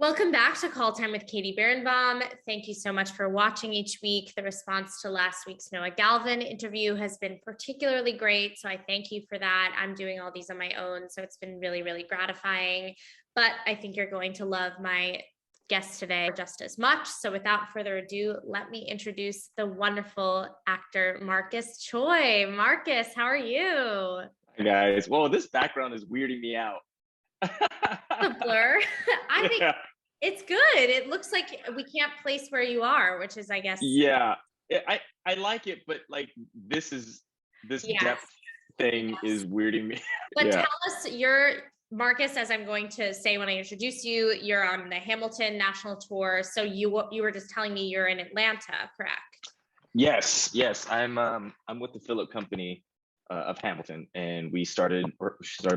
Welcome back to Call Time with Katie Berenbaum. Thank you so much for watching each week. The response to last week's Noah Galvin interview has been particularly great, so I thank you for that. I'm doing all these on my own, so it's been really, really gratifying. But I think you're going to love my guest today just as much. So without further ado, let me introduce the wonderful actor, Marcus Choi. Marcus, how are you? Hey guys, well, this background is weirding me out. The blur. I think it's good. It looks like we can't place where you are, which is, I guess. Yeah, I like it, but like this Yes. depth thing is weirding me. But Yeah. tell us, you're Marcus, as I'm going to say when I introduce you, you're on the Hamilton national tour. So you were just telling me you're in Atlanta, correct? Yes. I'm with the Philip Company of Hamilton, and we started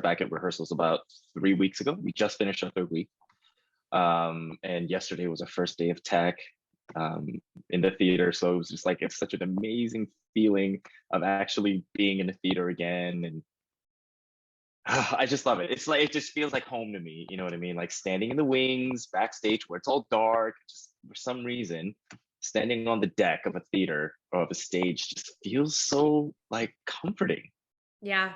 back at rehearsals about 3 weeks ago. We just finished our third week, and yesterday was our first day of tech in the theater. So it was just like, it's such an amazing feeling of actually being in the theater again, and I just love it. It's like, it just feels like home to me. You know what I mean? Like standing in the wings, backstage where it's all dark, just for some reason, standing on the deck of a theater or of a stage just feels so like comforting. Yeah.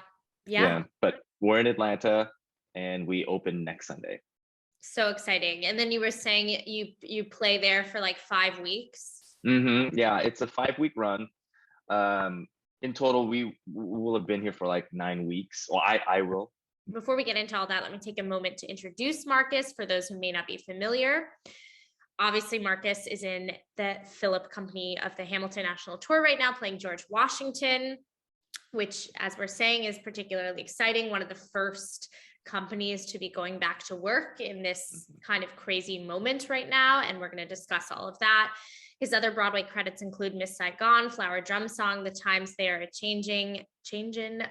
But we're in Atlanta and we open next Sunday. So exciting. And then you were saying you play there for like 5 weeks. Yeah, it's a 5-week run. In total, we will have been here for like 9 weeks. Well, I will. Before we get into all that, let me take a moment to introduce Marcus for those who may not be familiar. Obviously, Marcus is in the Philip Company of the Hamilton National Tour right now, playing George Washington, which, as we're saying, is particularly exciting. One of the first companies to be going back to work in this kind of crazy moment right now, and we're going to discuss all of that. His other Broadway credits include Miss Saigon, Flower Drum Song, The Times They Are Changing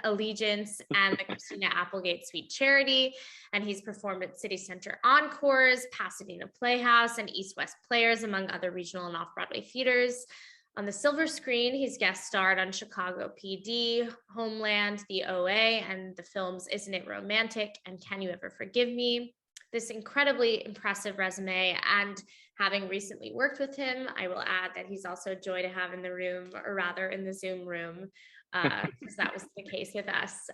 Allegiance, and the Christina Applegate Sweet Charity. And he's performed at City Center Encores, Pasadena Playhouse, and East West Players, among other regional and off-Broadway theaters. On the silver screen, he's guest starred on Chicago PD, Homeland, the OA, and the films Isn't It Romantic and Can You Ever Forgive Me? This incredibly impressive resume, and having recently worked with him, I will add that he's also a joy to have in the room, or rather in the Zoom room, because that was the case with us.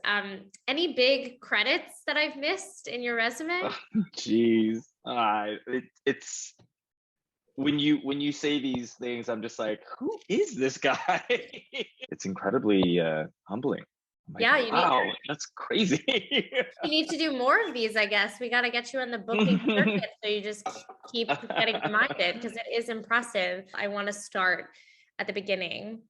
Any big credits that I've missed in your resume? Jeez, it's when you say these things, I'm just like, who is this guy? It's incredibly humbling. Like, Yeah, wow, that's crazy. You need to do more of these, I guess. We got to get you on the booking circuit, so you just keep getting reminded, because it is impressive. I want to start at the beginning.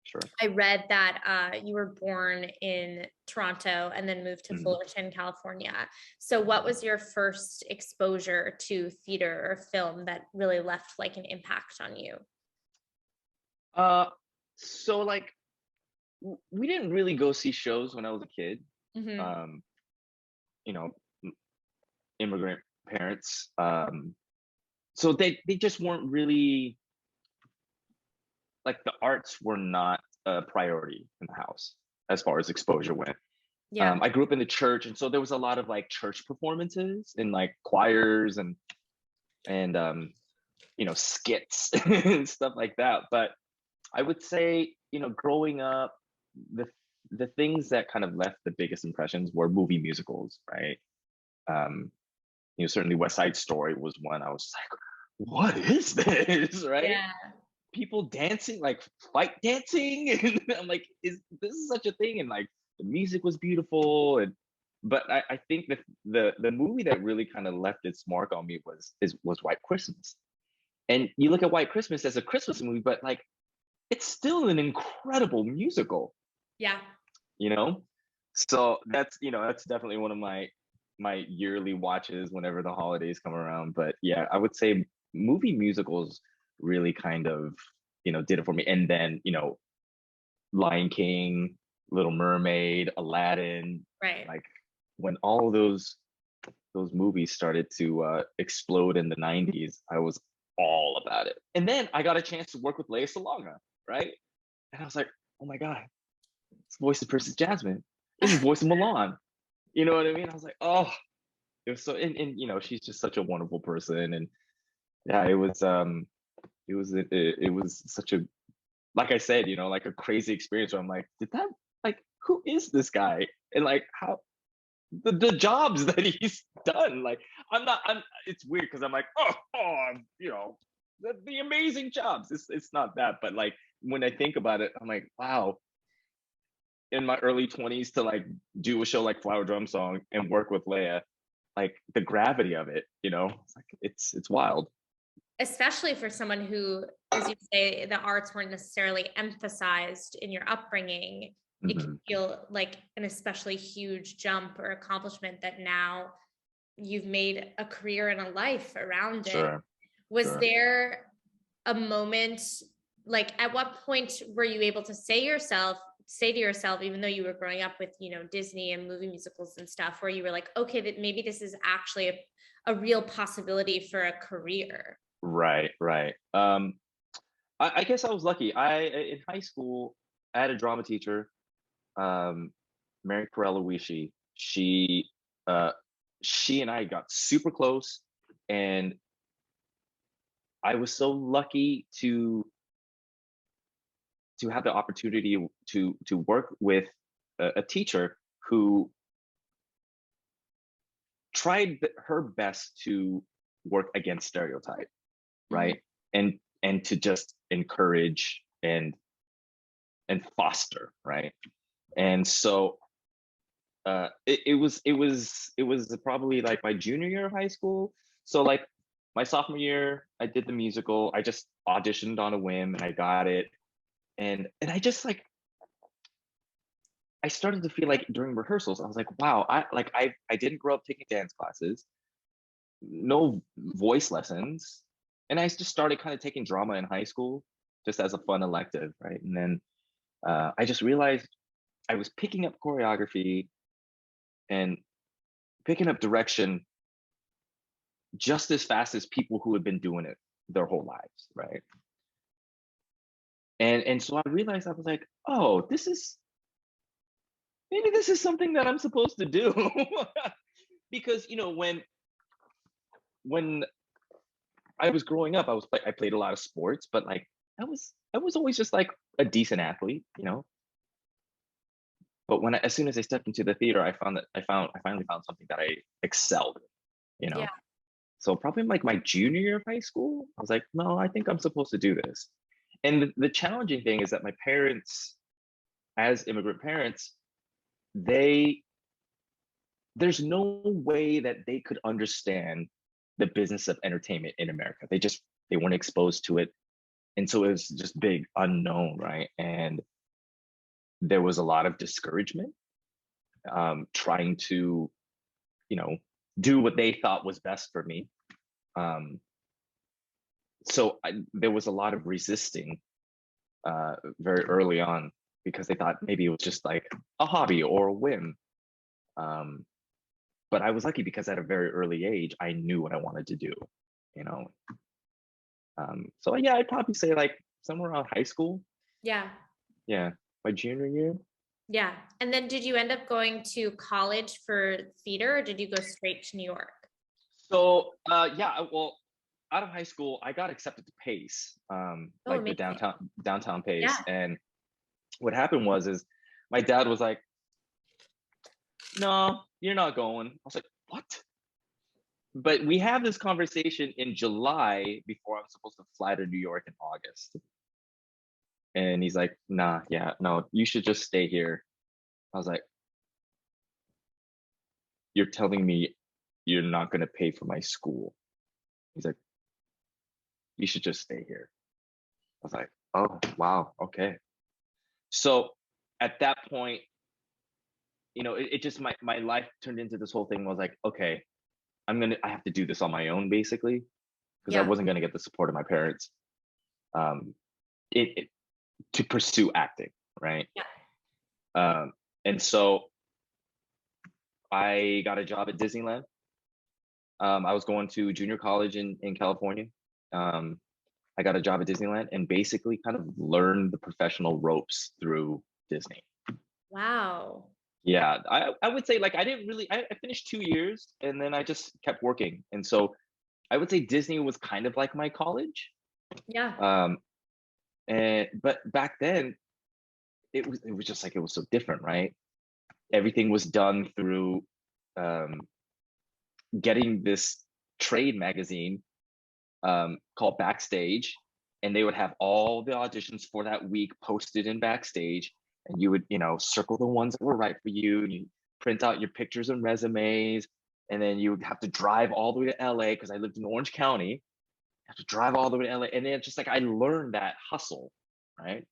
Sure. I read that you were born in Toronto and then moved to Fullerton, California. So what was your first exposure to theater or film that really left like an impact on you? So like, we didn't really go see shows when I was a kid. You know, immigrant parents. So they just weren't really, like, the arts were not a priority in the house as far as exposure went. Yeah. I grew up in the church, and so there was a lot of like church performances and like choirs and you know, skits and stuff like that. But I would say, you know, growing up, the things that kind of left the biggest impressions were movie musicals, right? You know, certainly West Side Story was one. I was like, what is this, right? Yeah. People dancing, like fight dancing, and I'm like, is this is such a thing? And like the music was beautiful, and but I think that the movie that really kind of left its mark on me was White Christmas. And you look at White Christmas as a Christmas movie, but like it's still an incredible musical. Yeah. You know, so that's, you know, that's definitely one of my yearly watches whenever the holidays come around. But yeah, I would say movie musicals really kind of, you know, did it for me. And then, you know, Lion King, Little Mermaid, Aladdin, Right. like when all those movies started to explode in the 90s, I was all about it. And then I got a chance to work with Lea Salonga, right? And I was like, oh my God, it's the voice of Princess Jasmine. This is the voice of Milan. You know what I mean? I was like, oh, it was so, and you know, she's just such a wonderful person, and yeah, it was such a, like I said, you know, like a crazy experience where I'm like, did that, like, who is this guy? And like, how the jobs that he's done, like, I'm it's weird because I'm like, you know, the amazing jobs. It's not that, but like when I think about it, I'm like, wow, in my early 20s to like do a show like Flower Drum Song and work with Leia, like the gravity of it, you know, it's like it's wild. Especially for someone who, as you say, the arts weren't necessarily emphasized in your upbringing. It can Mhm. feel like an especially huge jump or accomplishment that now you've made a career and a life around it. Sure, Was sure. there a moment, like at what point were you able to say to yourself, even though you were growing up with, you know, Disney and movie musicals and stuff, where you were like, okay, that maybe this is actually a real possibility for a career? Right, right. I guess I was lucky. In high school, I had a drama teacher, um, Mary Corella Wishi. Uh, she and I got super close, and I was so lucky to have the opportunity to work with a teacher who tried her best to work against stereotype, Mhm. right? And to just encourage and foster, right? And so it was probably like my junior year of high school. So like my sophomore year, I did the musical. I just auditioned on a whim and I got it. And I just like I started to feel like during rehearsals, I was like, wow, I didn't grow up taking dance classes, no voice lessons, and I just started kind of taking drama in high school just as a fun elective, right? And then I just realized I was picking up choreography and picking up direction just as fast as people who had been doing it their whole lives, right? And so I realized I was like, oh, this is maybe this is something that I'm supposed to do. Because you know when I was growing up, I played a lot of sports, but like I was always just like a decent athlete, you know. But as soon as I stepped into the theater, I finally found something that I excelled in, you Yeah. know. So probably like my junior year of high school, I was like, no, I think I'm supposed to do this. And the challenging thing is that my parents, as immigrant parents, they there's no way that they could understand the business of entertainment in America. They weren't exposed to it. And so it was just big unknown, right? And there was a lot of discouragement, trying to, you know, do what they thought was best for me. Um, there was a lot of resisting very early on because they thought maybe it was just like a hobby or a whim. Um, but I was lucky because at a very early age, I knew what I wanted to do, you know. So yeah, I'd probably say like somewhere around high school. Yeah. Yeah, my junior year. Yeah. And then did you end up going to college for theater or did you go straight to New York? So yeah, well, out of high school, I got accepted to Pace, Oh, like the amazing. downtown Yeah. Pace. And what happened is my dad was like, "No, you're not going." I was like, "What?" But we have this conversation in July before I'm supposed to fly to New York in August. And he's like, "Nah, yeah, no, you should just stay here." I was like, "You're telling me you're not going to pay for my school?" He's like, "You should just stay here." I was like, "Oh, wow, okay." So at that point, you know, it just my life turned into this whole thing was like, okay, I have to do this on my own basically because I Yeah. wasn't gonna get the support of my parents um it to pursue acting, right? Yeah. Um and so I got a job at Disneyland. I was going to junior college in California. Um I got a job at Disneyland and basically kind of learned the professional ropes through Disney. Wow. Yeah, I would say like I didn't really I finished 2 years and then I just kept working. And so I would say Disney was kind of like my college. Yeah. Um, and but back then it was just like it was so different, right? Everything was done through um, getting this trade magazine called Backstage, and they would have all the auditions for that week posted in Backstage, and you would, circle the ones that were right for you, and you print out your pictures and resumes, and then you would have to drive all the way to LA because I lived in Orange County. I have to drive all the way to LA, and then it's just like I learned that hustle, right?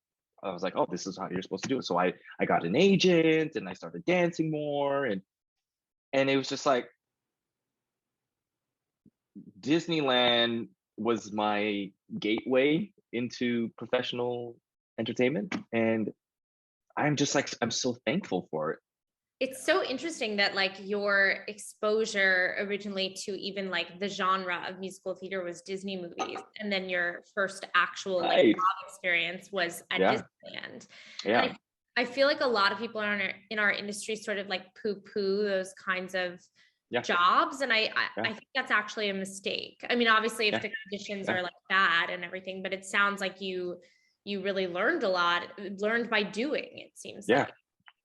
I was like, oh, this is how you're supposed to do it. So I got an agent, and I started dancing more, and it was just like Disneyland was my gateway into professional entertainment, and I'm just like I'm so thankful for it. It's so interesting that like your exposure originally to even like the genre of musical theater was Disney movies, and then your first actual like Right. job experience was at Yeah. Disneyland. And Yeah. I feel like a lot of people in our industry sort of like poo-poo those kinds of Yeah. jobs, and Yeah. I think that's actually a mistake. I mean, obviously, if Yeah. the conditions Yeah. are like bad and everything, but it sounds like you really learned a lot, learned by doing. It seems Yeah. like.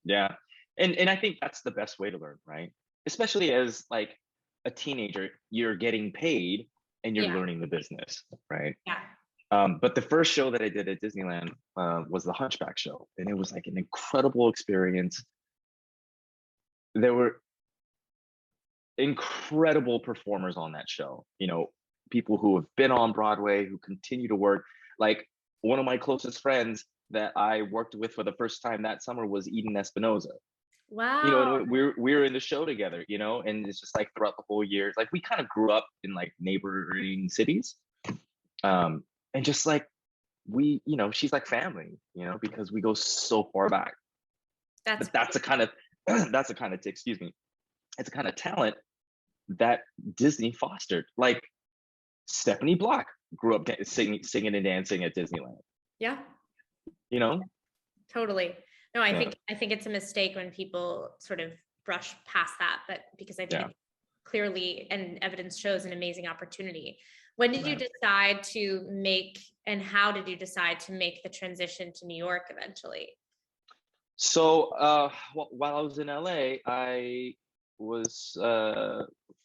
Yeah. And I think that's the best way to learn, right? Especially as like a teenager, you're getting paid and you're Yeah, learning the business, right? yeah. But the first show that I did at Disneyland was the Hunchback show, and it was like an incredible experience. There were incredible performers on that show. People who have been on Broadway, who continue to work. Like one of my closest friends that I worked with for the first time that summer was Eden Espinoza. Wow. And we were in the show together, and it's just like throughout the whole year, like we kind of grew up in like neighboring cities. Um, and just like she's like family, because we go so far back. That's But that's a kind of excuse me, it's a kind of talent that Disney fostered. Like Stephanie Block grew up singing and dancing at Disneyland. yeah, You know, totally. No, I yeah, think it's a mistake when people sort of brush past that, but because I think yeah, it's clearly and evidence shows an amazing opportunity. When did you right. decide to make, and how did you decide to make the transition to New York eventually? So while I was in LA, I was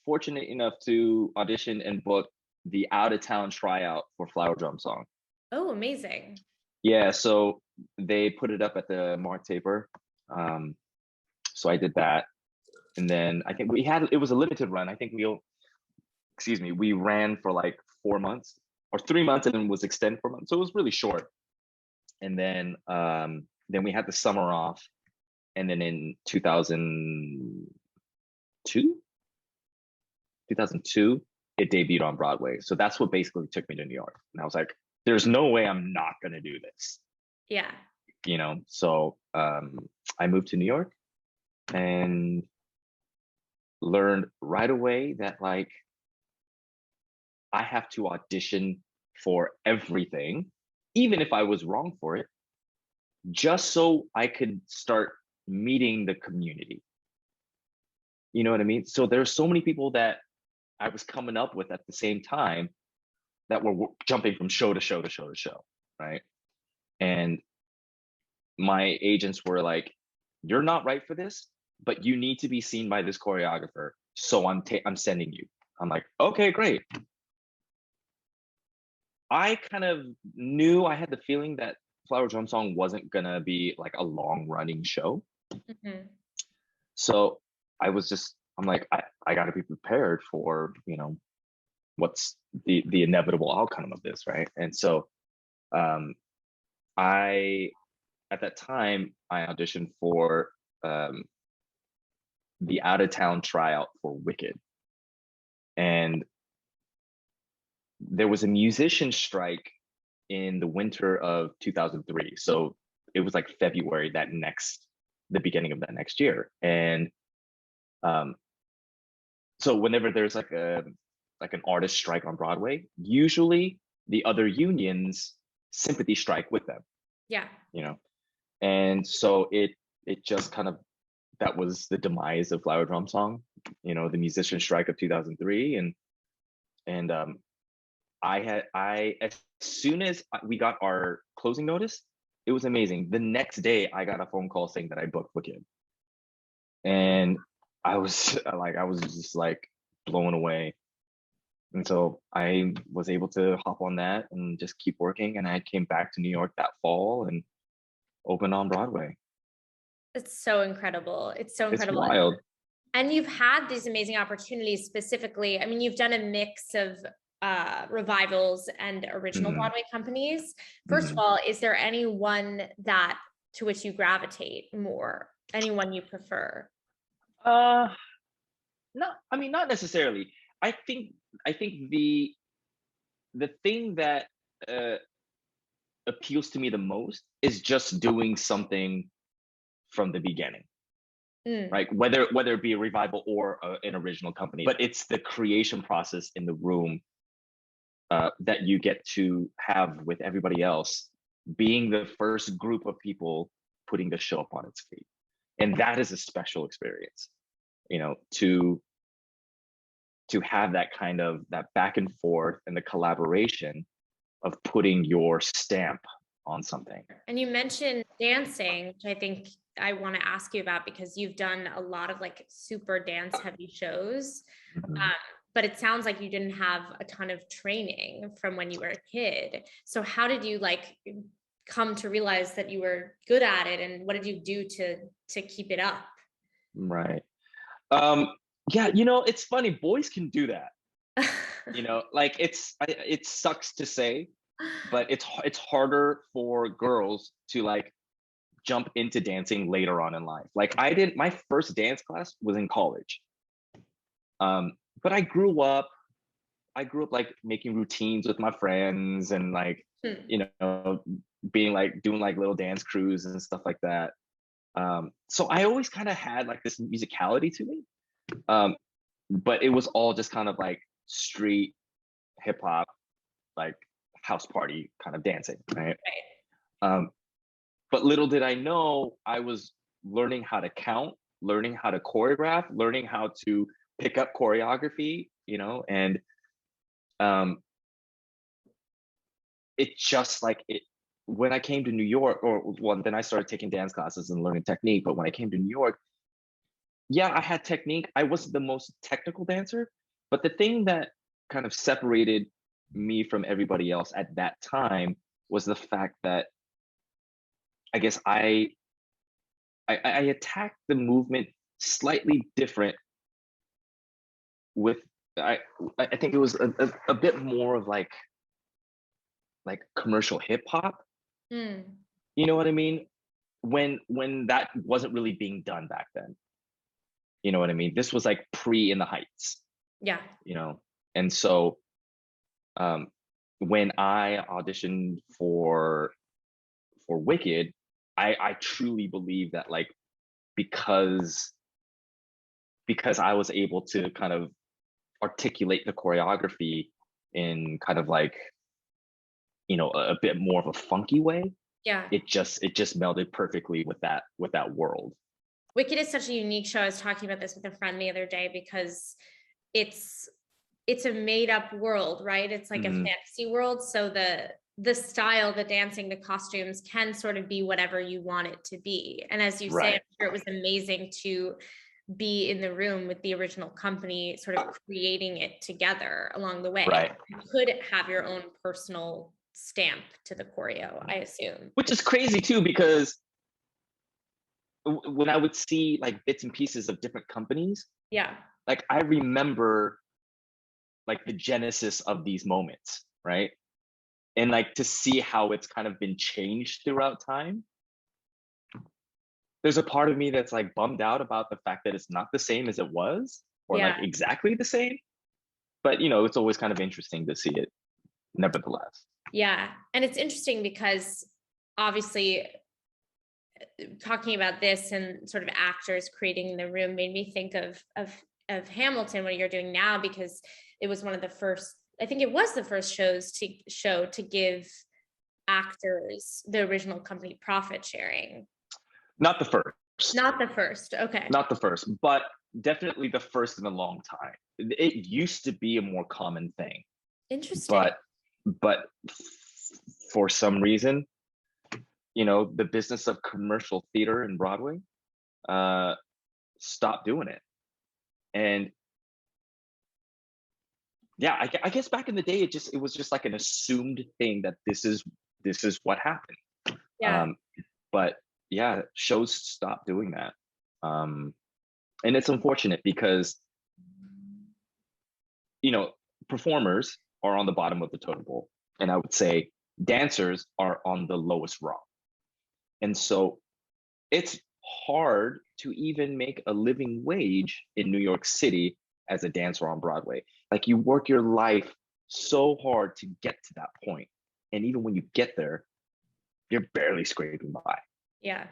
fortunate enough to audition and book the out of town tryout for Flower Drum Song. Oh, amazing. Yeah, so they put it up at the Mark Taper. So I did that. And then I think it was a limited run. I think we ran for like 4 months or 3 months and then was extended 4 months. So it was really short. And then we had the summer off. And then in 2002, it debuted on Broadway. So that's what basically took me to New York. And I was like, there's no way I'm not going to do this. Yeah. So I moved to New York and learned right away that like I have to audition for everything, even if I was wrong for it, just so I could start meeting the community. You know what I mean? So there's so many people that I was coming up with at the same time that were jumping from show to show to show to show, right? And my agents were like, "You're not right for this, but you need to be seen by this choreographer. So I'm sending you." I'm like, "Okay, great." I kind of knew, I had the feeling that Flower Drum Song wasn't gonna be like a long running show. Mhm. So I'm like, I gotta be prepared for, what's the inevitable outcome of this, right? And so um I at that time I auditioned for the out of town tryout for Wicked. And there was a musician strike in the winter of 2003. So it was like February the beginning of that next year. And um, so whenever there's like an artist strike on Broadway, usually the other unions sympathy strike with them, Yeah. And so it just kind of that was the demise of Flower Drum Song, the musician strike of 2003. And I as soon as we got our closing notice, it was amazing. The next day I got a phone call saying that I booked Wicked. And I was just like blown away. And so I was able to hop on that and just keep working. And I came back to New York that fall and opened on Broadway. It's so incredible. It's so incredible. It's wild. And you've had these amazing opportunities specifically. I mean, you've done a mix of revivals and original Broadway companies. First of all, is there anyone to which you gravitate more? Anyone you prefer? No, I mean, not necessarily. I think the thing that appeals to me the most is just doing something from the beginning, right? Whether it be a revival or an original company, but it's the creation process in the room that you get to have with everybody else, being the first group of people putting the show up on its feet. And that is a special experience, to have that kind of that back and forth and the collaboration of putting your stamp on something. And you mentioned dancing, which I think I want to ask you about because you've done a lot of like super dance heavy shows. But it sounds like you didn't have a ton of training from when you were a kid. So how did you like come to realize that you were good at it, and what did you do to keep it up? Right. Yeah, it's funny, boys can do that. Like it sucks to say, but it's harder for girls to like jump into dancing later on in life. Like my first dance class was in college. But I grew up like making routines with my friends and like, being like doing like little dance crews and stuff like that. So I always kind of had like this musicality to me. But it was all just kind of like street hip hop, like house party kind of dancing, right? But little did I know I was learning how to count, learning how to choreograph, learning how to pick up choreography, and it just like it when I came to New York, then I started taking dance classes and learning technique. But when I came to New York, yeah, I had technique. I wasn't the most technical dancer, but the thing that kind of separated me from everybody else at that time was the fact that I guess I attacked the movement slightly different with I think it was a bit more of like commercial hip hop. You know what I mean? When that wasn't really being done back then. You know what I mean? This was like pre In the Heights. Yeah. And so when I auditioned for Wicked, I truly believe that like because I was able to kind of articulate the choreography in kind of like a bit more of a funky way. Yeah. It just melded perfectly with that world. Wicked is such a unique show. I was talking about this with a friend the other day because it's a made up world, right? It's like a fantasy world. So the style, the dancing, the costumes can sort of be whatever you want it to be. And as you say, I'm sure it was amazing to be in the room with the original company, sort of creating it together along the way. Right. You could have your own personal stamp to the choreo, I assume. Which is crazy too, because when I would see like bits and pieces of different companies, like I remember like the genesis of these moments, right? And like to see how it's kind of been changed throughout time. There's a part of me that's like bummed out about the fact that it's not the same as it was, or like exactly the same. But it's always kind of interesting to see it, nevertheless. Yeah, and it's interesting because obviously talking about this and sort of actors creating the room made me think of Hamilton, what you're doing now, because it was one of the first, I think it was the first show to give actors the original company profit sharing. Not the first. Not the first. Okay. Not the first, but definitely the first in a long time. It used to be a more common thing, Interesting. but for some reason, the business of commercial theater in Broadway stopped doing it. And yeah, I guess back in the day, it was just like an assumed thing that this is what happened. Yeah. But yeah, shows stopped doing that. And it's unfortunate because, performers are on the bottom of the totem pole. And I would say dancers are on the lowest rung. And so it's hard to even make a living wage in New York City as a dancer on Broadway. Like, you work your life so hard to get to that point. And even when you get there, you're barely scraping by. Yeah.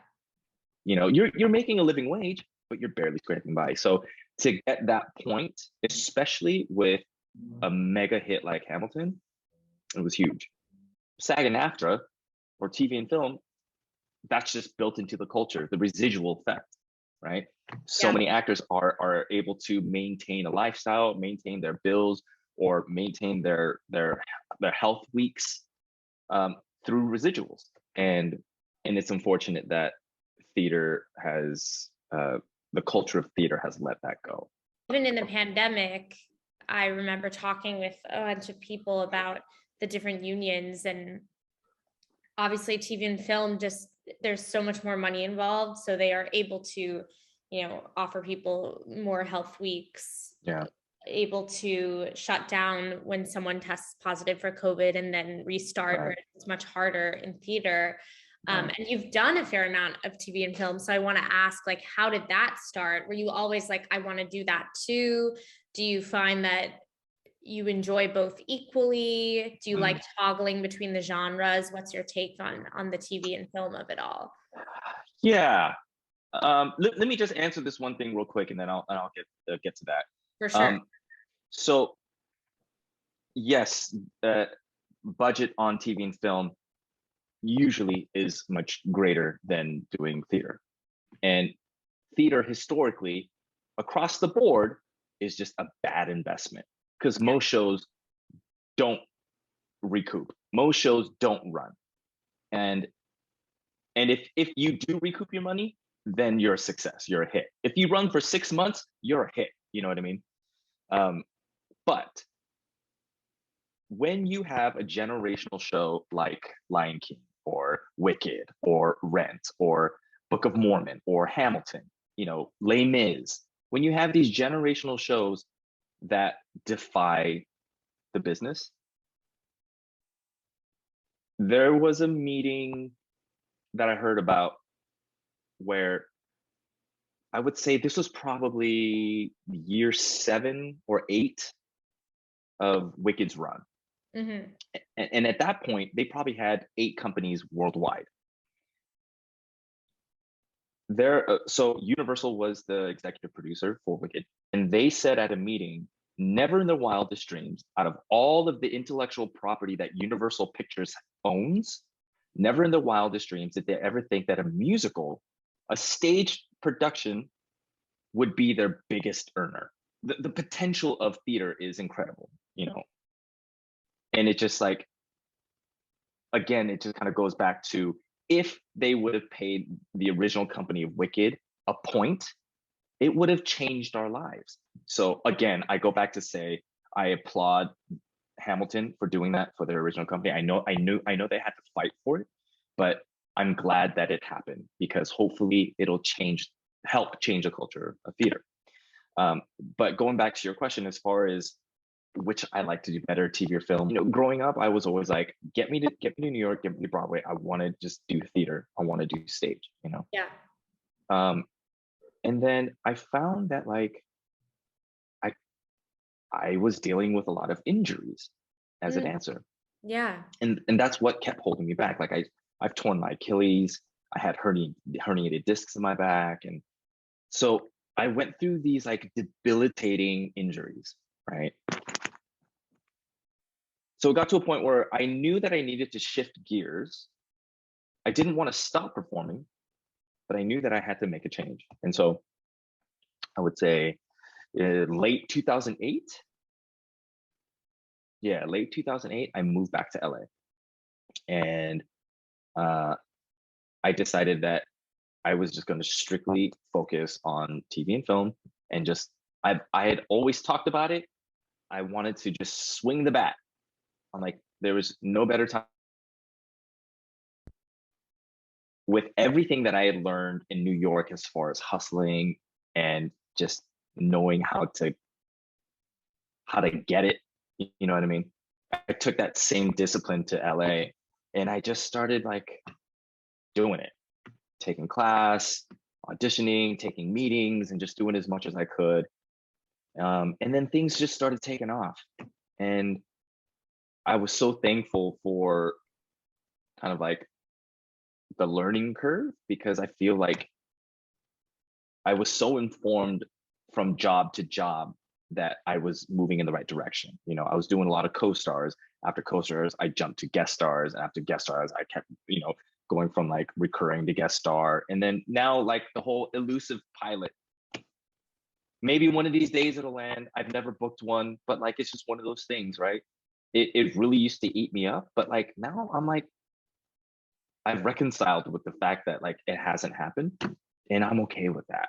You're making a living wage, but you're barely scraping by. So to get that point, especially with a mega hit like Hamilton, it was huge. SAG and AFTRA, or TV and film, that's just built into the culture, the residual effect, right? So many actors are able to maintain a lifestyle, maintain their bills, or maintain their health weeks through residuals. And it's unfortunate that theater has the culture of theater has let that go. Even in the pandemic, I remember talking with a bunch of people about the different unions, and obviously TV and film, just there's so much more money involved, so they are able to offer people more health weeks, able to shut down when someone tests positive for COVID and then restart, where it's much harder in theater. And you've done a fair amount of TV and film, so I want to ask, like, how did that start? Were you always like, I want to do that too? Do you find that you enjoy both equally? Do you like toggling between the genres? What's your take on the TV and film of it all? Yeah. Let me just answer this one thing real quick, and then I'll get to that. For sure. So yes, budget on TV and film usually is much greater than doing theater. And theater historically, across the board, is just a bad investment, because most shows don't recoup. Most shows don't run. And if you do recoup your money, then you're a success, you're a hit. If you run for 6 months, you're a hit. You know what I mean? But when you have a generational show like Lion King or Wicked or Rent or Book of Mormon or Hamilton, Les Mis, when you have these generational shows that defy the business, there was a meeting that I heard about where I would say this was probably year 7 or 8 of Wicked's run. Mm-hmm. And at that point, they probably had 8 companies worldwide. So Universal was the executive producer for Wicked, and they said at a meeting, never in their wildest dreams, out of all of the intellectual property that Universal Pictures owns, never in their wildest dreams did they ever think that a musical, a stage production, would be their biggest earner. The potential of theater is incredible, and it just, like, again, it just kind of goes back to, if they would have paid the original company of Wicked a point, it would have changed our lives. So again, I go back to say, I applaud Hamilton for doing that for their original company. I know they had to fight for it, but I'm glad that it happened, because hopefully it'll help change the culture of theater. But going back to your question, as far as which I like to do better, TV or film, growing up, I was always like, get me to New York, get me to Broadway. I want to just do theater. I want to do stage, Yeah. And then I found that, like, I was dealing with a lot of injuries as a dancer. Yeah. And that's what kept holding me back. Like, I've torn my Achilles. I had herniated discs in my back. And so I went through these, like, debilitating injuries, right? So it got to a point where I knew that I needed to shift gears. I didn't want to stop performing, but I knew that I had to make a change. And so I would say late 2008. Yeah, late 2008, I moved back to LA. And I decided that I was just going to strictly focus on TV and film, and just I had always talked about it. I wanted to just swing the bat. I'm like, there was no better time. With everything that I had learned in New York as far as hustling and just knowing how to get it, you know what I mean? I took that same discipline to LA, and I just started like doing it, taking class, auditioning, taking meetings, and just doing as much as I could. And then things just started taking off. And I was so thankful for kind of like the learning curve, because I feel like I was so informed from job to job that I was moving in the right direction. You know, I was doing a lot of co-stars. After co-stars, I jumped to guest stars. And after guest stars, I kept, going from like recurring to guest star. And then now like the whole elusive pilot. Maybe one of these days it'll land. I've never booked one, but like, it's just one of those things, right? It really used to eat me up, but like now I'm like, I've reconciled with the fact that like it hasn't happened, and I'm okay with that.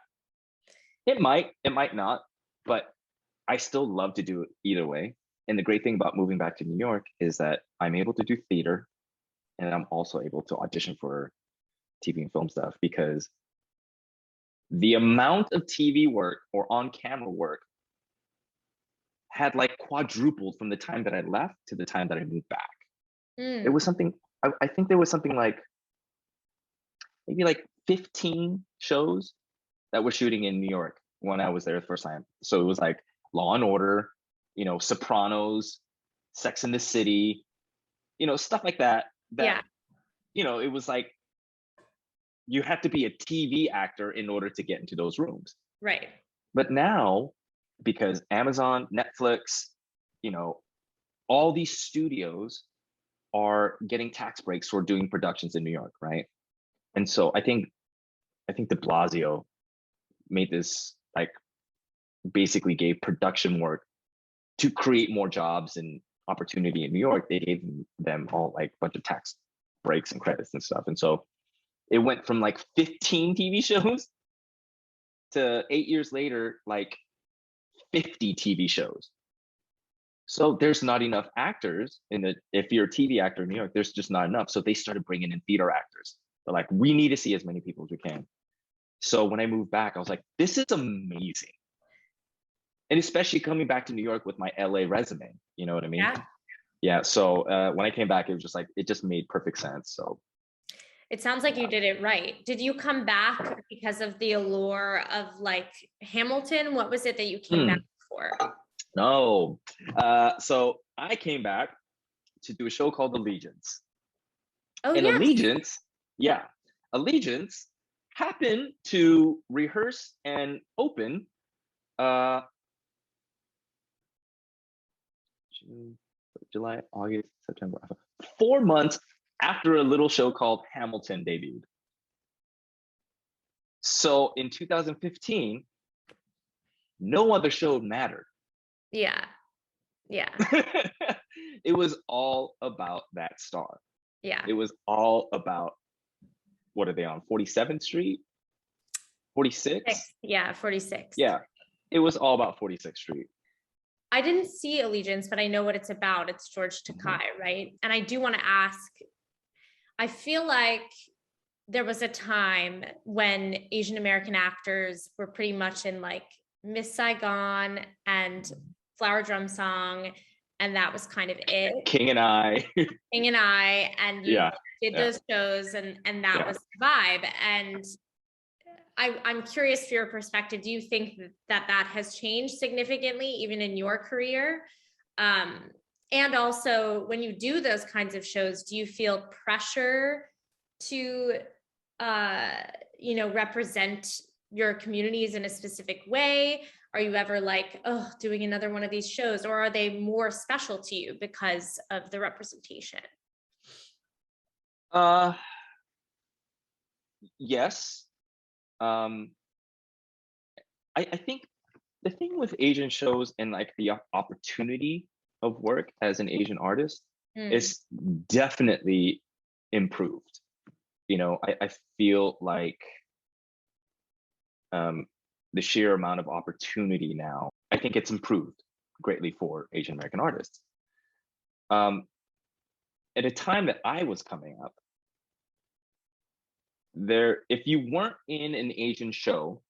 It might not, but I still love to do it either way. And the great thing about moving back to New York is that I'm able to do theater, and I'm also able to audition for TV and film stuff, because the amount of TV work or on camera work had like quadrupled from the time that I left to the time that I moved back. It was something, I think there was something like maybe like 15 shows that were shooting in New York when I was there the first time. So it was like Law and Order, Sopranos, Sex and the City, stuff like that. Yeah. It was like you had to be a TV actor in order to get into those rooms. Right. But now, because Amazon, Netflix, all these studios are getting tax breaks for doing productions in New York, right? And so I think de Blasio made this, like, basically gave production work to create more jobs and opportunity in New York. They gave them all like a bunch of tax breaks and credits and stuff. And so it went from like 15 TV shows to 8 years later, like 50 TV shows. So there's not enough actors if you're a TV actor in New York, there's just not enough. So they started bringing in theater actors. They're like, we need to see as many people as we can. So when I moved back, I was like, this is amazing. And especially coming back to New York with my LA resume, you know what I mean? Yeah. Yeah. So when I came back, it was just like, it just made perfect sense. So it sounds like you did it right. Did you come back because of the allure of like Hamilton? What was it that you came back for? No. So I came back to do a show called Allegiance. Oh, and yes. Allegiance happened to rehearse and open June, July, August, September, 4 months after a little show called Hamilton debuted. So in 2015, no other show mattered. Yeah. It was all about that star. Yeah. It was all about, what are they on, 47th Street? 46? Yeah, 46. Yeah, it was all about 46th Street. I didn't see Allegiance, but I know what it's about. It's George Takei, right? And I do want to ask, I feel like there was a time when Asian American actors were pretty much in like Miss Saigon and Flower Drum Song, and that was kind of it. King and I, and you did those shows, and that was the vibe. And I'm curious for your perspective. Do you think that has changed significantly, even in your career? And also, when you do those kinds of shows, do you feel pressure to, represent your communities in a specific way? Are you ever like, oh, doing another one of these shows, or are they more special to you because of the representation? Yes. um, I think the thing with Asian shows and like the opportunity of work as an Asian artist Mm, is definitely improved. I feel like um, the sheer amount of opportunity now, I think it's improved greatly for Asian American artists. Um, at a time that I was coming up, if you weren't in an Asian show,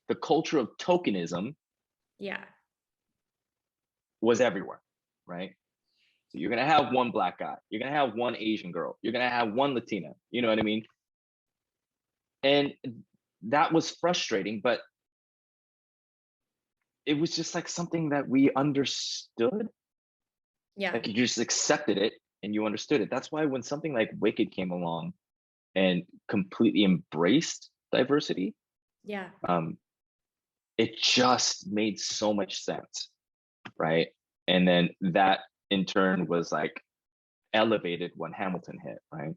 the culture of tokenism yeah. was everywhere, right? So you're gonna have one black guy, you're gonna have one Asian girl, you're gonna have one Latina, you know what I mean? And that was frustrating, but it was just like something that we understood. Yeah. Like you just accepted it and you understood it. That's why when something like Wicked came along and completely embraced diversity, Yeah. um, it just made so much sense, right? And then that in turn was like elevated when Hamilton hit, right?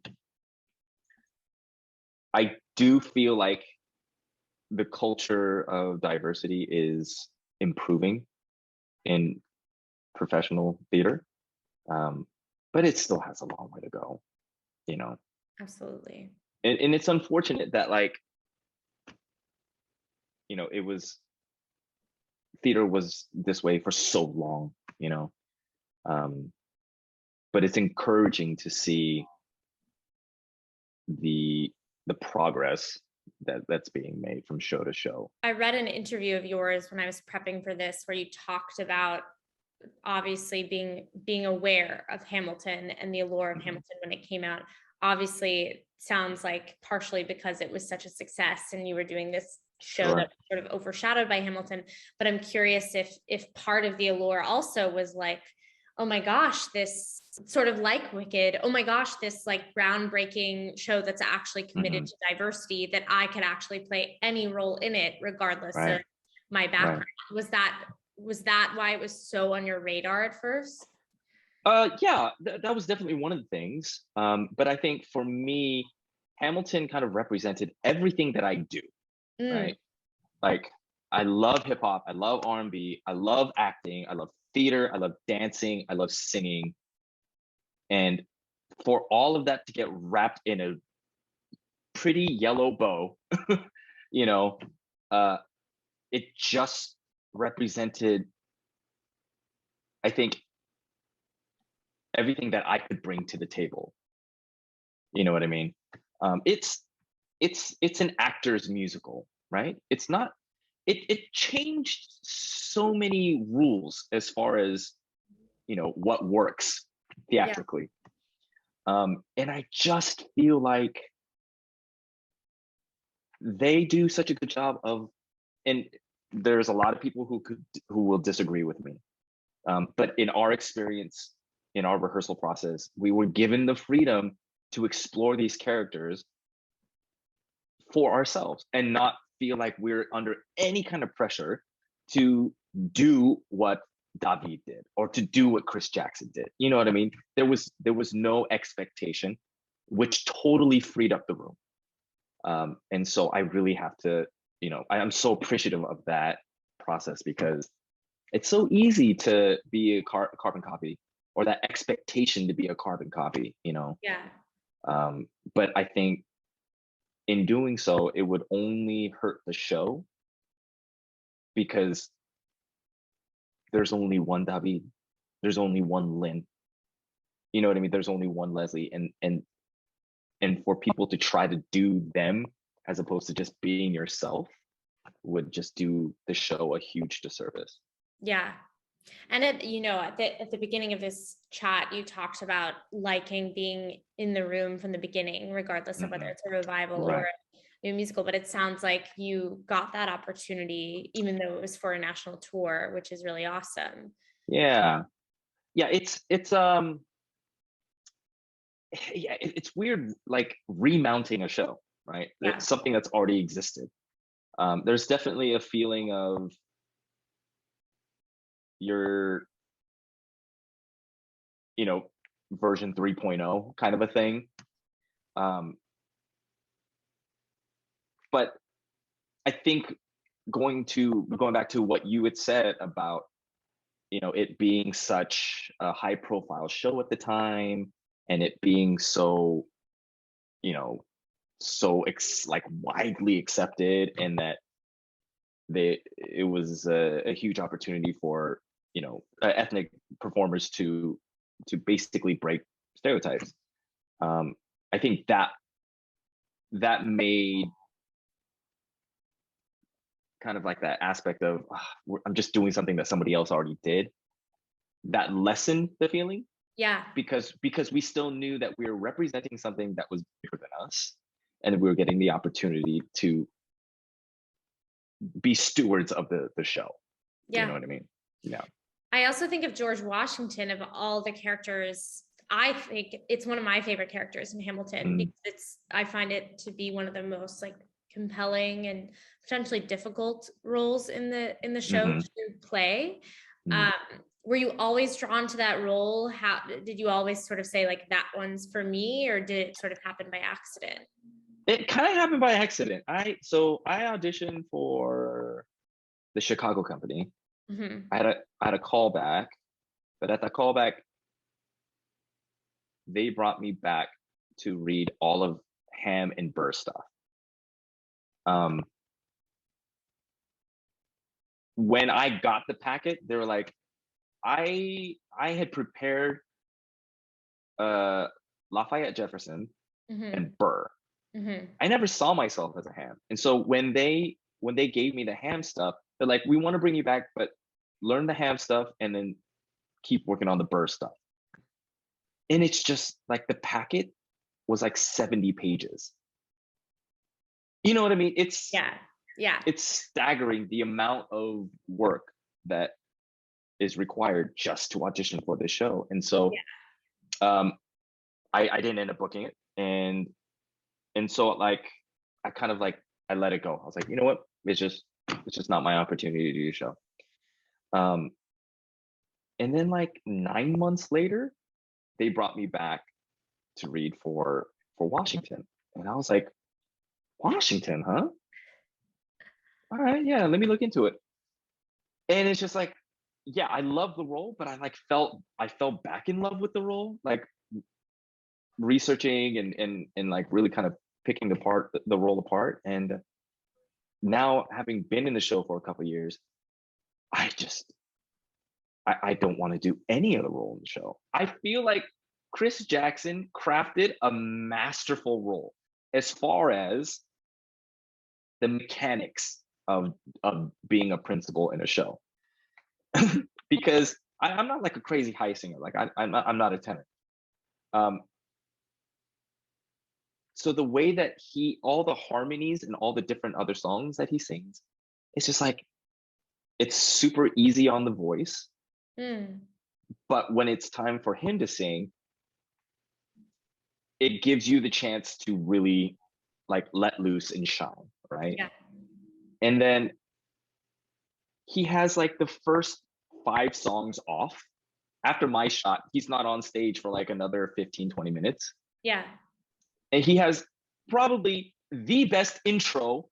I do feel like the culture of diversity is improving in professional theater, um, but it still has a long way to go, you know. Absolutely. And it's unfortunate that like it was theater was this way for so long, you know. Um, but it's encouraging to see the the progress that's being made from show to show. I read an interview of yours when I was prepping for this where you talked about obviously being aware of Hamilton and the allure of Mhm. Hamilton when it came out. Obviously, it sounds like partially because it was such a success and you were doing this show that Sure. was sort of overshadowed by Hamilton. But I'm curious if part of the allure also was like, oh my gosh, this sort of like Wicked, oh my gosh, this like groundbreaking show that's actually committed Hmm. to diversity, that I could actually play any role in it regardless of Right. my Right. background. Was that why it was so on your radar at first? Yeah, that was definitely one of the things. But I think for me, Hamilton kind of represented everything that I do, Mm, right? Like I love hip hop, I love R&B, I love acting, I love theater, I love dancing, I love singing. And for all of that to get wrapped in a pretty yellow bow, you know, uh, it just represented, I think, everything that I could bring to the table. You know what I mean? It's an actor's musical, right? It's not. It changed so many rules as far as what works yeah, theatrically. And I just feel like they do such a good job of, and there's a lot of people who will disagree with me. But in our experience, in our rehearsal process, we were given the freedom to explore these characters for ourselves and not feel like we're under any kind of pressure to do what David did or to do what Chris Jackson did. You know what I mean? There was no expectation, which totally freed up the room. And so I really have to, I'm so appreciative of that process because it's so easy to be a carbon copy or that expectation to be a carbon copy. yeah, But I think in doing so, it would only hurt the show because there's only one David, there's only one Lynn. You know what I mean? There's only one Leslie, and for people to try to do them as opposed to just being yourself would just do the show a huge disservice. yeah. And at the beginning of this chat, you talked about liking being in the room from the beginning, regardless of whether Hmm. it's a revival or Right. a new musical. But it sounds like you got that opportunity, even though it was for a national tour, which is really awesome. Yeah. Yeah. Yeah, it's weird, like remounting a show, right? Yeah, It's something that's already existed. There's definitely a feeling of your, you know, version 3.0 kind of a thing. Um, but I think going back to what you had said about, it being such a high profile show at the time, and it being so, like widely accepted, and that it was a huge opportunity for, ethnic performers to basically break stereotypes. I think that made kind of like that aspect of I'm just doing something that somebody else already did, that lessened the feeling. Yeah. Because we still knew that we were representing something that was bigger than us, and we were getting the opportunity to be stewards of the show. Yeah. You know what I mean? Yeah. I also think of George Washington, of all the characters, I think it's one of my favorite characters in Hamilton, because I find it to be one of the most like compelling and potentially difficult roles in the show to play. Were you always drawn to that role? How did you always sort of say like, that one's for me, or did it sort of happen by accident? It kind of happened by accident. I auditioned for the Chicago company. I had a callback, but at the callback, they brought me back to read all of Ham and Burr stuff. When I got the packet, they were like, I had prepared Lafayette Jefferson and Burr. I never saw myself as a Ham, and so when they gave me the Ham stuff, they're like, we want to bring you back, but learn the Ham stuff and then keep working on the Burr stuff. And it's just like the packet was like 70 pages. You know what I mean? It's it's staggering the amount of work that is required just to audition for this show. And so I didn't end up booking it, and so like I kind of like I let it go. I was like, you know what, it's just not my opportunity to do the show. And then like 9 months later, they brought me back to read for Washington, and I was like, Washington, huh? All right, yeah, let me look into it. And it's just like, yeah, I love the role, but I fell back in love with the role, like researching and like really kind of picking the role apart. And now, having been in the show for a couple of years, I don't want to do any other role in the show. I feel like Chris Jackson crafted a masterful role as far as the mechanics of being a principal in a show. Because I'm not like a crazy high singer. Like I'm not a tenor. So the way that all the harmonies and all the different other songs that he sings, it's just like, it's super easy on the voice. But when it's time for him to sing, it gives you the chance to really like let loose and shine, right? Yeah. And then he has like the first 5 songs off. After my shot, he's not on stage for like another 15-20 minutes. Yeah. And he has probably the best intro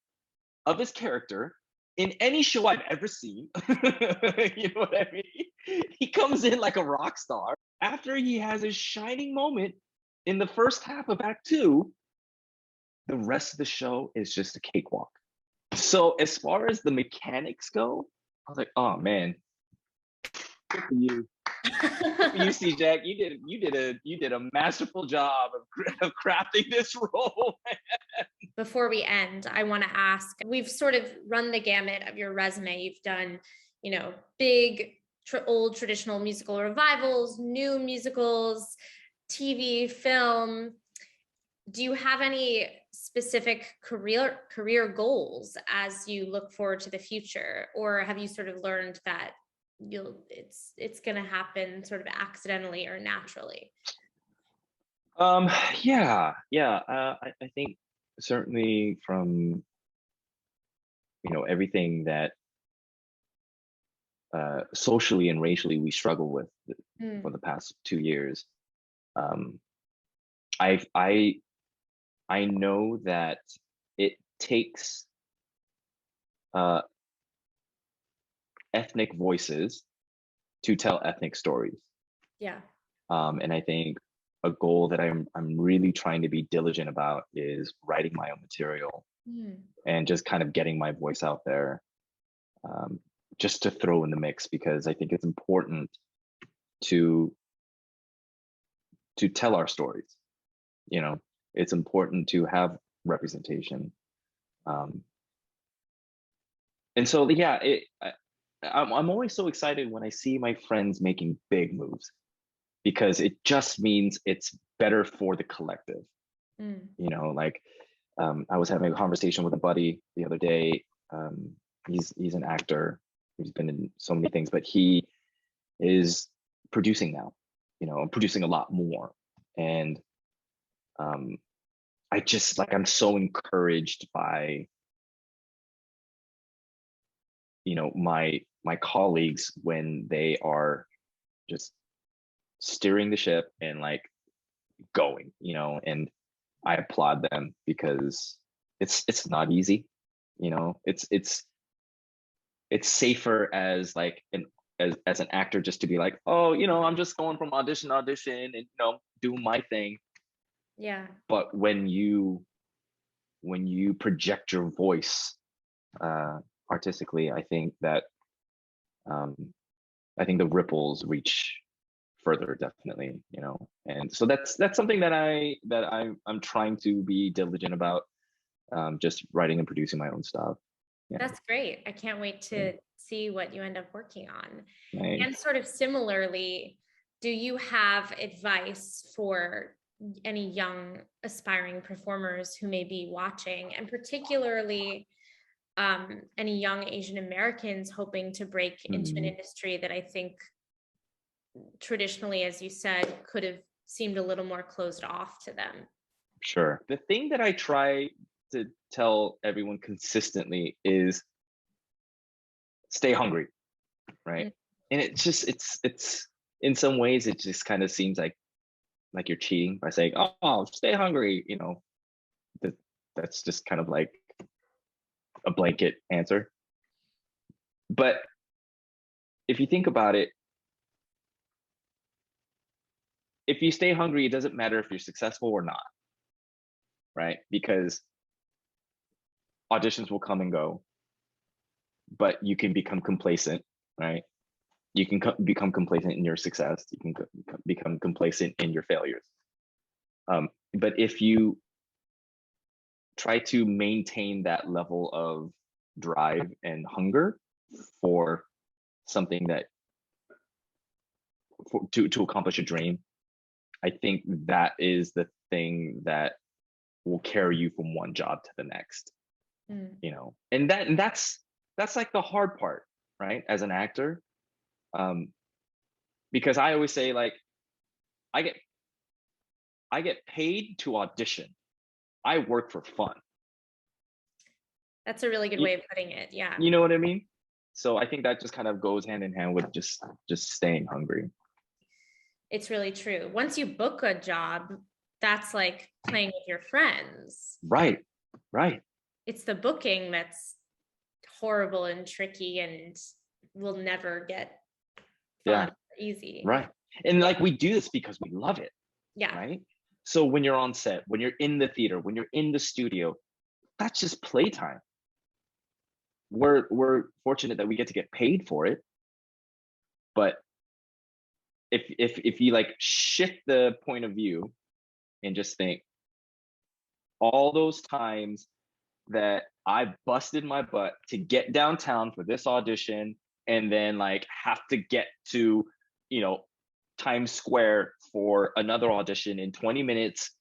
of his character in any show I've ever seen. You know what I mean? He comes in like a rock star. After he has his shining moment in the first half of Act 2, the rest of the show is just a cakewalk. So as far as the mechanics go, I was like, oh man, good for you. Good for you, C-Jack. You did a masterful job of crafting this role. Before we end, I want to ask, we've sort of run the gamut of your resume. You've done, big old traditional musical revivals, new musicals, TV, film. Do you have any specific career goals as you look forward to the future, or have you sort of learned that it's going to happen sort of accidentally or naturally? I think certainly from everything that socially and racially we struggle with for the past 2 years, I know that it takes uh, ethnic voices to tell ethnic stories. Yeah. And I think a goal that I'm really trying to be diligent about is writing my own material and just kind of getting my voice out there, just to throw in the mix, because I think it's important to tell our stories. You know, it's important to have representation. And so, yeah, I'm always so excited when I see my friends making big moves, because it just means it's better for the collective. You know, like I was having a conversation with a buddy the other day. He's an actor. He's been in so many things, but he is producing now, you know, producing a lot more. And I just like, I'm so encouraged by, you know, my colleagues when they are just steering the ship and like going, you know, and I applaud them, because it's not easy, you know. It's safer as like as an actor just to be like, oh, you know, I'm just going from audition to audition and, you know, do my thing. Yeah. But when you project your voice artistically, I think that I think the ripples reach further, definitely, you know. And so that's something that I'm trying to be diligent about, just writing and producing my own stuff. Yeah. That's great. I can't wait to see what you end up working on. Nice. And sort of similarly, do you have advice for any young aspiring performers who may be watching, and particularly any young Asian Americans hoping to break into an industry that I think traditionally, as you said, could have seemed a little more closed off to them? Sure. The thing that I try to tell everyone consistently is stay hungry, right? And it's just it's in some ways it just kind of seems like you're cheating by saying, oh, stay hungry, you know. That's just kind of like a blanket answer. But if you think about it, if you stay hungry, it doesn't matter if you're successful or not, right? Because auditions will come and go, but you can become complacent, right? You can become complacent in your success. You can become complacent in your failures. But if you try to maintain that level of drive and hunger for something that to accomplish a dream, I think that is the thing that will carry you from one job to the next. You know, and that's like the hard part, right? As an actor, because I always say, like, I get paid to audition. I work for fun. That's a really good way of putting it. Yeah. You know what I mean? So I think that just kind of goes hand in hand with just staying hungry. It's really true. Once you book a job, that's like playing with your friends. Right. It's the booking that's horrible and tricky and will never get fun or easy. Right. And like, we do this because we love it. Yeah. Right. So when you're on set, when you're in the theater, when you're in the studio, that's just playtime. We're fortunate that we get to get paid for it. But if you like shift the point of view and just think, all those times that I busted my butt to get downtown for this audition, and then like have to get to, you know, Times Square for another audition in 20 minutes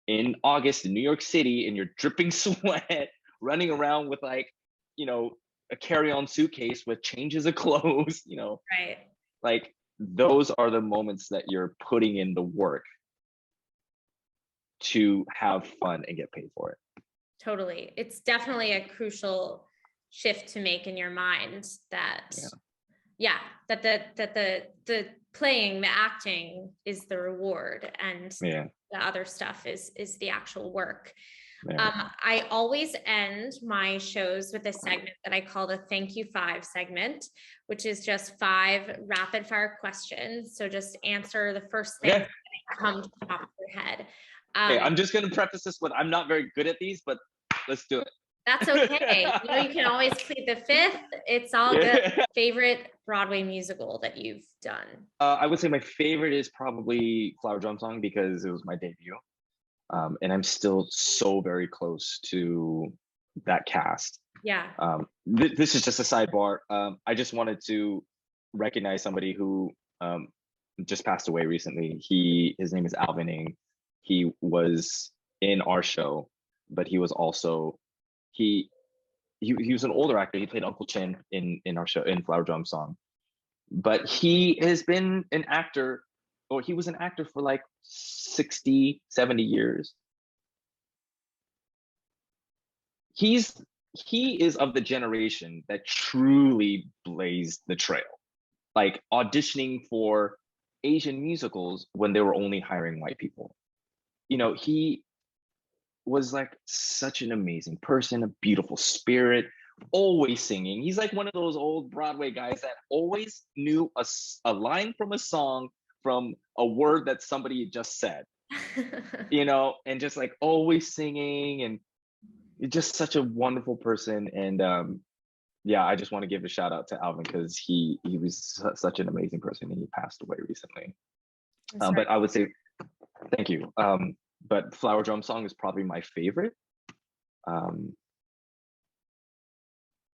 in August in New York City, and you're dripping sweat, running around with like, you know, a carry-on suitcase with changes of clothes, you know. Right. Like, those are the moments that you're putting in the work to have fun and get paid for it. Totally. It's definitely a crucial shift to make in your mind that that the playing, the acting is the reward, and the other stuff is the actual work. Yeah. I always end my shows with a segment that I call the Thank You Five segment, which is just 5 rapid fire questions. So just answer the first thing Okay. that come to the top of your head. Okay, I'm just going to preface this with I'm not very good at these, but let's do it. That's okay. You can always plead the fifth. It's all good. Favorite Broadway musical that you've done? I would say my favorite is probably Flower Drum Song because it was my debut. And I'm still so very close to that cast. Yeah. This is just a sidebar. I just wanted to recognize somebody who just passed away recently. His name is Alvin Ng. He was in our show, but he was also he was an older actor. He played Uncle Chin in our show in Flower Drum Song. But he has been an actor, or he was an actor for like 60, 70 years. He is of the generation that truly blazed the trail, like auditioning for Asian musicals when they were only hiring white people. He was like such an amazing person, a beautiful spirit, always singing. He's like one of those old Broadway guys that always knew a line from a song from a word that somebody just said, and just like always singing, and just such a wonderful person. And yeah, I just want to give a shout out to Alvin because he was such an amazing person, and he passed away recently. But I would say thank you. But Flower Drum Song is probably my favorite.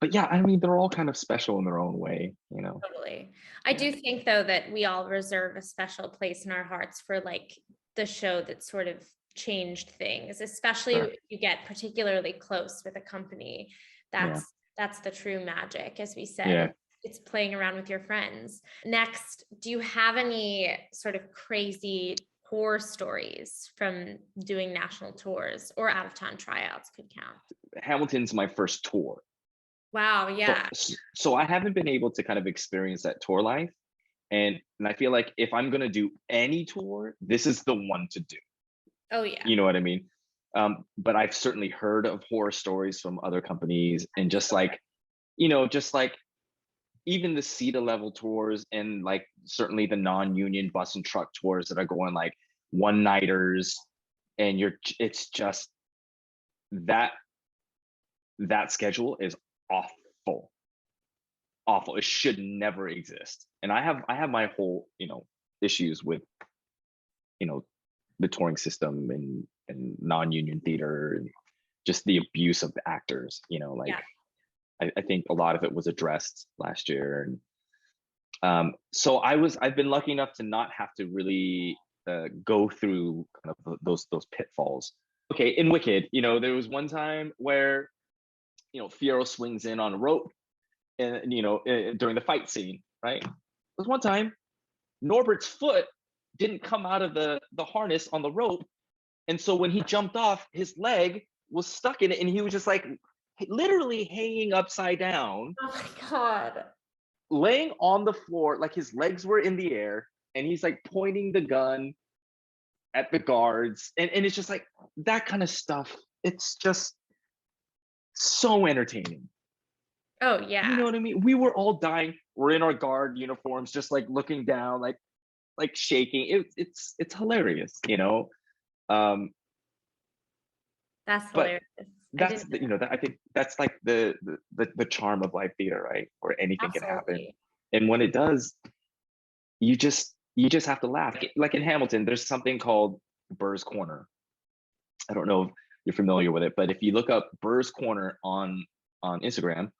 But yeah, I mean, they're all kind of special in their own way, Totally. I do think though that we all reserve a special place in our hearts for like the show that sort of changed things, especially Sure. if you get particularly close with a company. That's the true magic, as we said. Yeah. It's playing around with your friends. Next, do you have any sort of crazy horror stories from doing national tours, or out of town tryouts could count? Hamilton's my first tour. Wow, yeah. So I haven't been able to kind of experience that tour life. And I feel like if I'm going to do any tour, this is the one to do. Oh, yeah. You know what I mean? But I've certainly heard of horror stories from other companies, and just like even the CETA level tours, and like certainly the non-union bus and truck tours that are going like one-nighters, and it's just that schedule is awful. It should never exist. And I have my whole issues with the touring system and non-union theater, and just the abuse of the actors. I think a lot of it was addressed last year. And so I've been lucky enough to not have to really go through kind of those pitfalls. Okay, in Wicked, there was one time where Fiyero swings in on a rope, and during the fight scene, right? There was one time Norbert's foot didn't come out of the harness on the rope, and so when he jumped off, his leg was stuck in it, and he was just like literally hanging upside down. Oh my God. Laying on the floor, like his legs were in the air, and he's like pointing the gun at the guards, and it's just like that kind of stuff. It's just so entertaining. Oh yeah. You know what I mean? We were all dying. We're in our guard uniforms, just like looking down, like shaking. It's hilarious, That's but hilarious. I think that's like the charm of live theater, right? Where anything can happen. And when it does, you just have to laugh. Like in Hamilton, there's something called Burr's Corner. I don't know if you're familiar with it, but if you look up Burr's Corner on Instagram,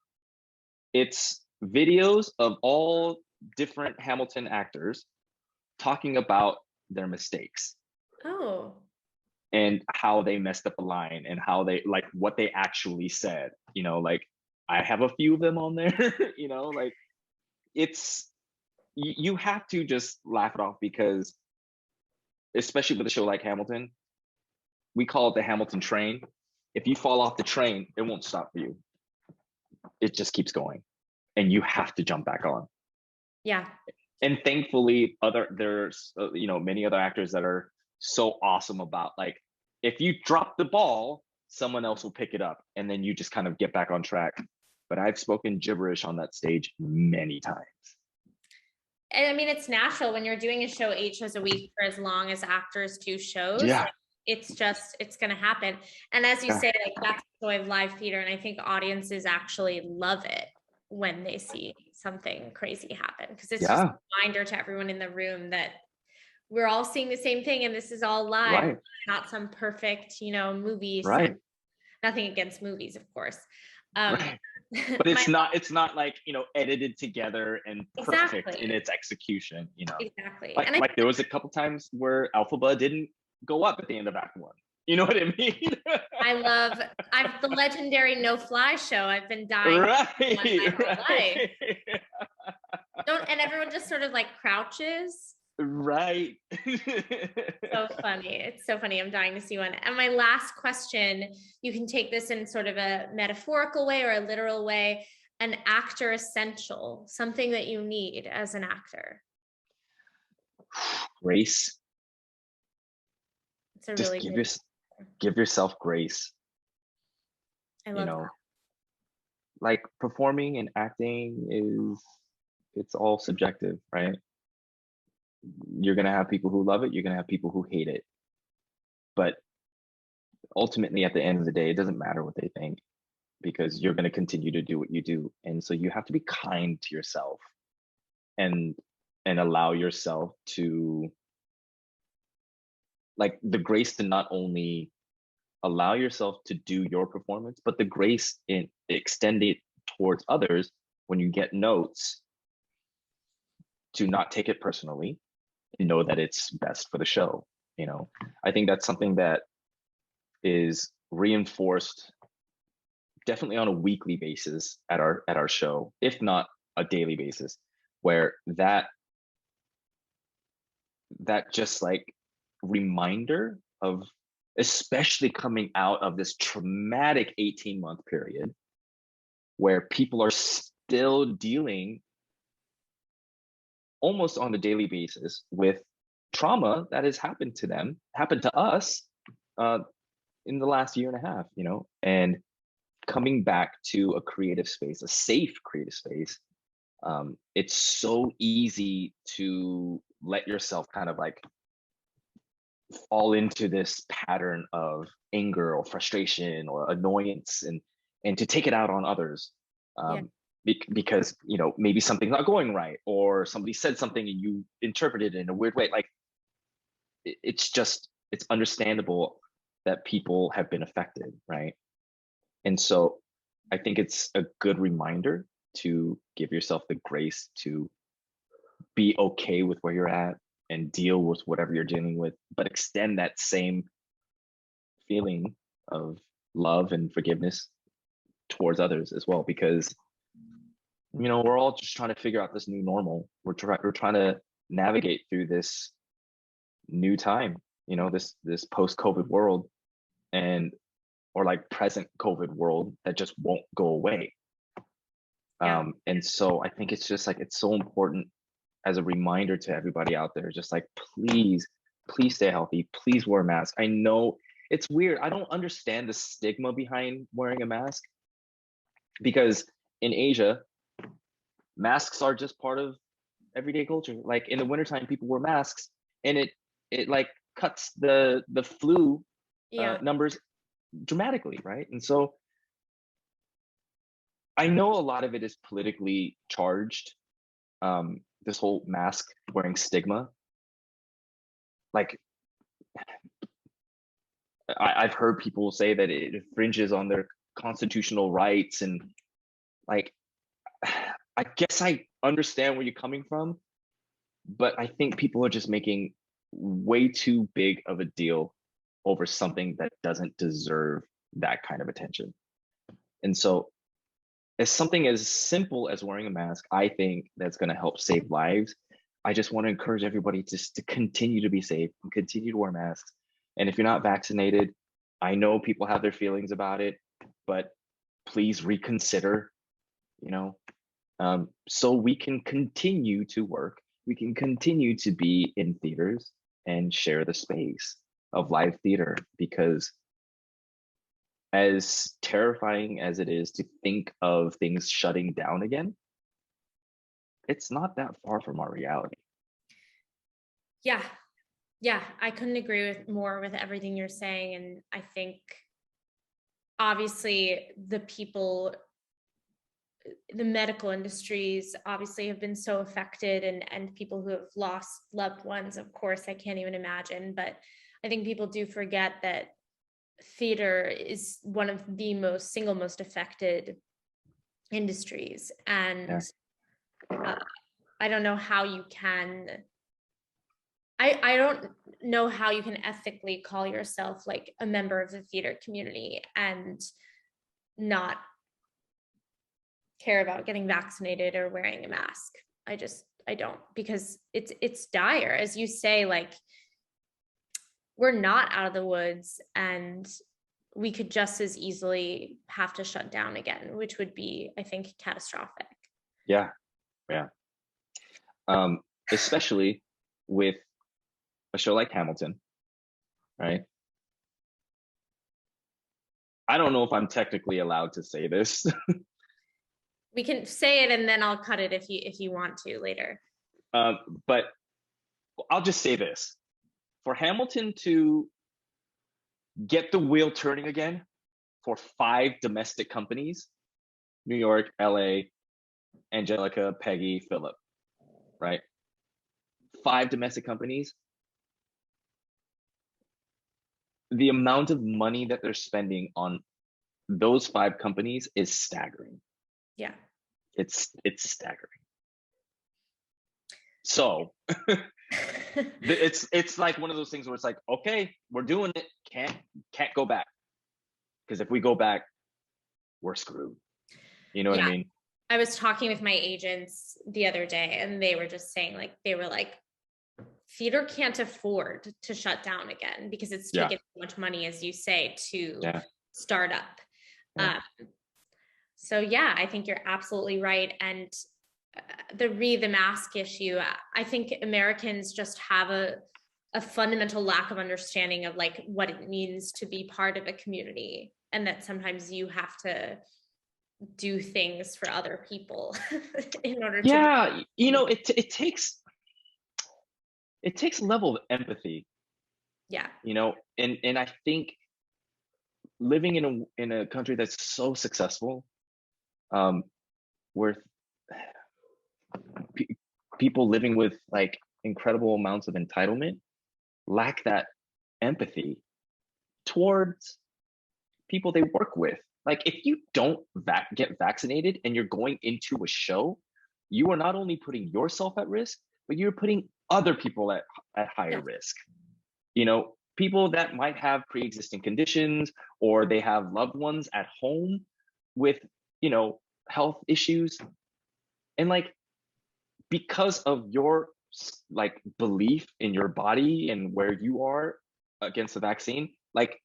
it's videos of all different Hamilton actors talking about their mistakes. Oh. And how they messed up a line, and how they like what they actually said. Like I have a few of them on there. Like it's you have to just laugh it off, because especially with a show like Hamilton, we call it the Hamilton train. If you fall off the train, it won't stop for you. It just keeps going, and you have to jump back on. Yeah. And thankfully, there's many other actors that are so awesome about, like, if you drop the ball, someone else will pick it up, and then you just kind of get back on track. But I've spoken gibberish on that stage many times. And I mean, it's natural when you're doing a show 8 shows a week for as long as actors do shows. Yeah. Like, it's going to happen. And as you Yeah. say, like, that's the joy of live theater. And I think audiences actually love it when they see something crazy happen, because it's just a reminder to everyone in the room that we're all seeing the same thing, and this is all live, Right. not some perfect, movie. Right. Nothing against movies, of course. Right. But it's not like, edited together and perfect Exactly. in its execution, Exactly. Like there was a couple times where Alphaba didn't go up at the end of Act 1. You know what I mean? I've the legendary No Fly show. I've been dying my whole life. And everyone just sort of like crouches. Right. So funny. It's so funny. I'm dying to see one. And my last question, you can take this in sort of a metaphorical way or a literal way. An actor essential, something that you need as an actor. Grace. It's a Just really give yourself grace. I love that. Like performing and acting it's all subjective, right? You're going to have people who love it. You're going to have people who hate it. But ultimately, at the end of the day, it doesn't matter what they think, because you're going to continue to do what you do. And so you have to be kind to yourself and allow yourself to, like, the grace to not only allow yourself to do your performance, but the grace in extend it towards others when you get notes, to not take it personally, and know that it's best for the show. I think that's something that is reinforced definitely on a weekly basis at our show, if not a daily basis, where that just like reminder of, especially coming out of this traumatic 18-month period where people are still dealing almost on a daily basis with trauma that has happened to us in the last year and a half, and coming back to a creative space, a safe creative space. It's so easy to let yourself kind of like fall into this pattern of anger or frustration or annoyance, and to take it out on others. Because maybe something's not going right, or somebody said something and you interpreted it in a weird way. Like it's understandable that people have been affected, right? And so I think it's a good reminder to give yourself the grace to be okay with where you're at and deal with whatever you're dealing with, but extend that same feeling of love and forgiveness towards others as well, because we're all just trying to figure out this new normal. We're trying to navigate through this new time, this post-COVID world, or like present COVID world that just won't go away. And so I think it's just like, it's so important as a reminder to everybody out there, just like, please stay healthy, please wear a mask. I know it's weird. I don't understand the stigma behind wearing a mask, because in Asia, masks are just part of everyday culture. Like in the wintertime, people wear masks, and it like cuts the flu numbers dramatically, right? And so I know a lot of it is politically charged, this whole mask wearing stigma. Like I've heard people say that it infringes on their constitutional rights, and like I guess I understand where you're coming from, but I think people are just making way too big of a deal over something that doesn't deserve that kind of attention. And so as something as simple as wearing a mask, I think that's going to help save lives. I just want to encourage everybody just to continue to be safe and continue to wear masks. And if you're not vaccinated, I know people have their feelings about it, but please reconsider, so we can continue to work, we can continue to be in theaters and share the space of live theater, because as terrifying as it is to think of things shutting down again, it's not that far from our reality. Yeah. Yeah. I couldn't agree more with everything you're saying. And I think obviously the medical industries obviously have been so affected, and people who have lost loved ones, of course, I can't even imagine. But I think people do forget that theater is one of the single most affected industries. And I don't know how you can, I don't know how you can ethically call yourself like a member of the theater community and not care about getting vaccinated or wearing a mask. I don't, because it's dire. As you say, like, we're not out of the woods, and we could just as easily have to shut down again, which would be, I think, catastrophic. Yeah. Especially with a show like Hamilton, right? I don't know if I'm technically allowed to say this. We can say it, and then I'll cut it if you want to later. But I'll just say this. For Hamilton to get the wheel turning again for 5 domestic companies, New York, LA, Angelica, Peggy, Philip, right? 5 domestic companies. The amount of money that they're spending on those 5 companies is staggering. Yeah. It's staggering. So it's like one of those things where it's like, okay, we're doing it. Can't go back. Because if we go back, we're screwed. You know what I mean? I was talking with my agents the other day, and they were just saying, like, theater can't afford to shut down again because it's taken so much money, as you say, to start up. So yeah, I think you're absolutely right. And the mask issue, I think Americans just have a fundamental lack of understanding of like what it means to be part of a community, and that sometimes you have to do things for other people in order to it takes a level of empathy, and I think living in a country that's so successful, where people living with like incredible amounts of entitlement lack that empathy towards people they work with. Like, if you don't get vaccinated and you're going into a show, you are not only putting yourself at risk, but you're putting other people at higher risk. People that might have pre-existing conditions, or they have loved ones at home with, health issues. And like, because of your like belief in your body and where you are against the vaccine, like,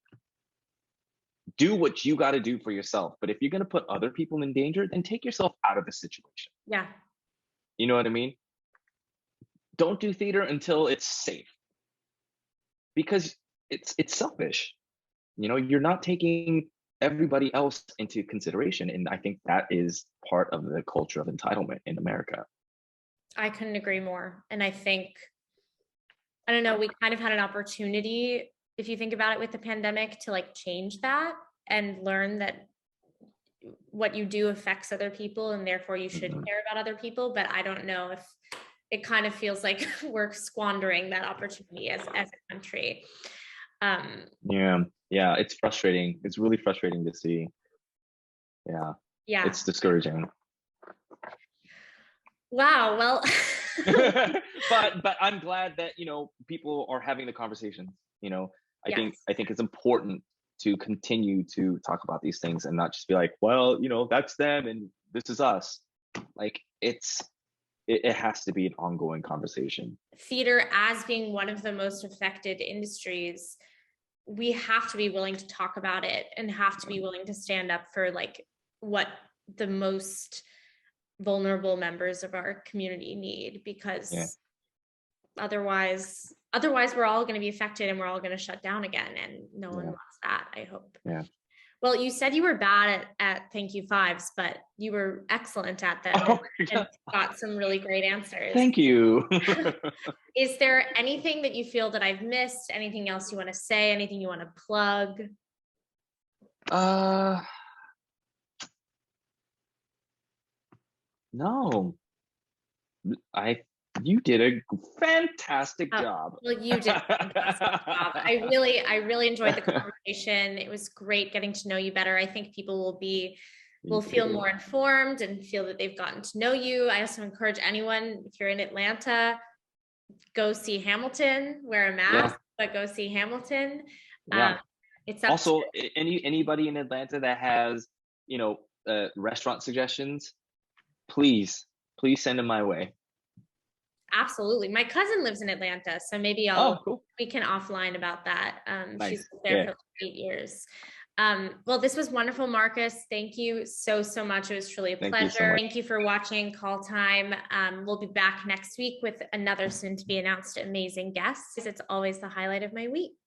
do what you got to do for yourself. But if you're going to put other people in danger, then take yourself out of the situation. Yeah. You know what I mean? Don't do theater until it's safe, because it's selfish. You're not taking everybody else into consideration. And I think that is part of the culture of entitlement in America. I couldn't agree more. And I think, I don't know, we kind of had an opportunity, if you think about it, with the pandemic, to like change that and learn that what you do affects other people, and therefore you should care about other people. But I don't know if it kind of feels like we're squandering that opportunity as a country. Yeah, it's frustrating. It's really frustrating to see. Yeah, it's discouraging. Wow. Well, but I'm glad that people are having the conversation. I think it's important to continue to talk about these things and not just be like, well, that's them and this is us. Like, it has to be an ongoing conversation. Theater, as being one of the most affected industries, we have to be willing to talk about it and have to be willing to stand up for like what the most vulnerable members of our community need, because otherwise we're all going to be affected and we're all going to shut down again, and no one wants that, I hope. Well, you said you were bad at thank you fives, but you were excellent at them Oh, and got some really great answers. thank you. Is there anything that you feel that I've missed? Anything else you want to say? Anything you want to plug? No, you did a fantastic Oh, job. well, you did a fantastic job. I really enjoyed the conversation. It was great getting to know you better. I think people will feel more informed and feel that they've gotten to know you. I also encourage anyone, if you're in Atlanta, go see Hamilton, wear a mask, but go see Hamilton. Yeah. It's Also anybody in Atlanta that has, restaurant suggestions, please send them my way. Absolutely. My cousin lives in Atlanta, so maybe Cool. we can offline about that. Nice. She's there for 8 years. Well, this was wonderful, Marcus. Thank you so much. It was truly a pleasure. Thank you for watching Call Time. We'll be back next week with another soon to be announced amazing guest. It's always the highlight of my week.